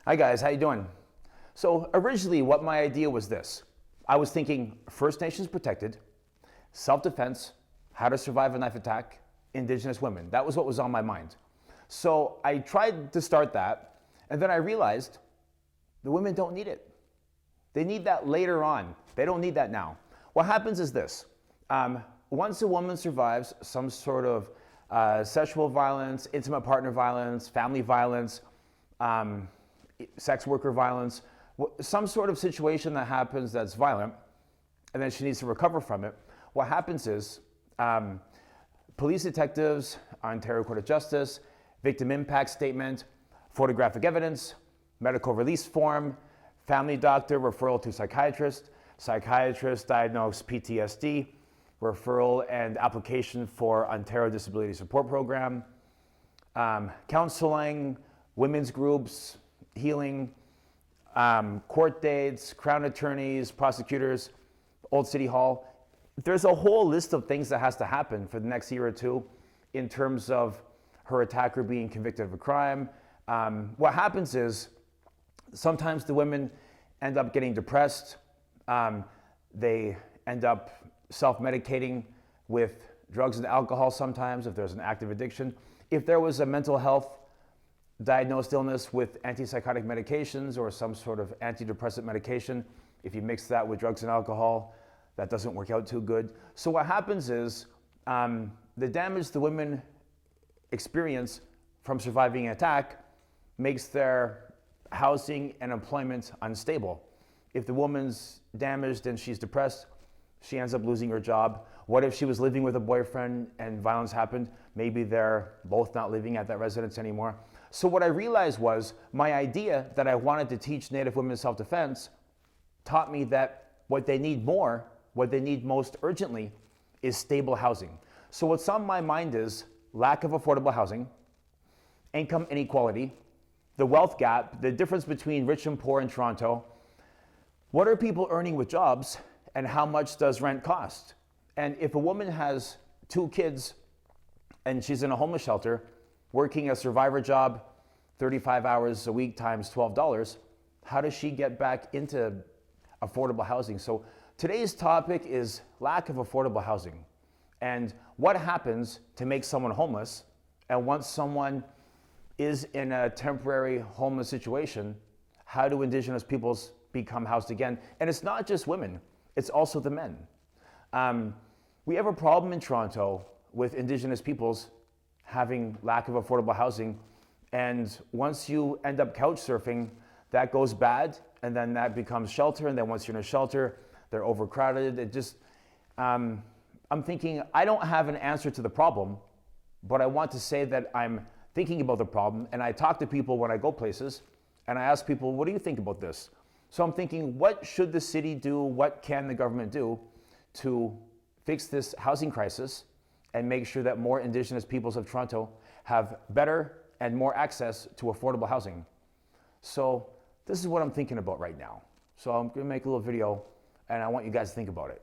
Hi guys, how you doing? So originally what my idea was this. I was thinking First Nations protected, self-defense, how to survive a knife attack, Indigenous women. That was what was on my mind. So I tried to start that, and then I realized the women don't need it. They need that later on. They don't need that now. What happens is this. Once a woman survives some sort of sexual violence, intimate partner violence, family violence, sex worker violence, some sort of situation that happens that's violent, and then she needs to recover from it, what happens is police detectives, Ontario Court of Justice, victim impact statement, photographic evidence, medical release form, family doctor, referral to psychiatrist, psychiatrist diagnosed PTSD, referral and application for Ontario Disability Support Program, counseling, women's groups, healing, court dates, Crown attorneys, prosecutors, Old City Hall. There's a whole list of things that has to happen for the next year or two in terms of her attacker being convicted of a crime. What happens is sometimes the women end up getting depressed. They end up self-medicating with drugs and alcohol sometimes if there's an active addiction. If there was a mental health diagnosed illness with antipsychotic medications or some sort of antidepressant medication, if you mix that with drugs and alcohol, that doesn't work out too good. So what happens is the damage the women experience from surviving an attack makes their housing and employment unstable. If the woman's damaged and she's depressed, she ends up losing her job. What if she was living with a boyfriend and violence happened? Maybe they're both not living at that residence anymore. So what I realized was my idea that I wanted to teach Native women self-defense taught me that what they need more, what they need most urgently, is stable housing. So what's on my mind is lack of affordable housing, income inequality, the wealth gap, the difference between rich and poor in Toronto. What are people earning with jobs, and how much does rent cost? And if a woman has 2 kids and she's in a homeless shelter, working a survivor job, 35 hours a week times $12, how does she get back into affordable housing? So today's topic is lack of affordable housing and what happens to make someone homeless. And once someone is in a temporary homeless situation, how do Indigenous peoples become housed again? And it's not just women, it's also the men. We have a problem in Toronto with Indigenous peoples having lack of affordable housing. And once you end up couch surfing, that goes bad, and then that becomes shelter. And then once you're in a shelter, they're overcrowded. It just, I'm thinking, I don't have an answer to the problem, but I want to say that I'm thinking about the problem. And I talk to people when I go places, and I ask people, what do you think about this? So I'm thinking, what should the city do? What can the government do to fix this housing crisis and make sure that more Indigenous peoples of Toronto have better and more access to affordable housing? So this is what I'm thinking about right now. So I'm gonna make a little video and I want you guys to think about it.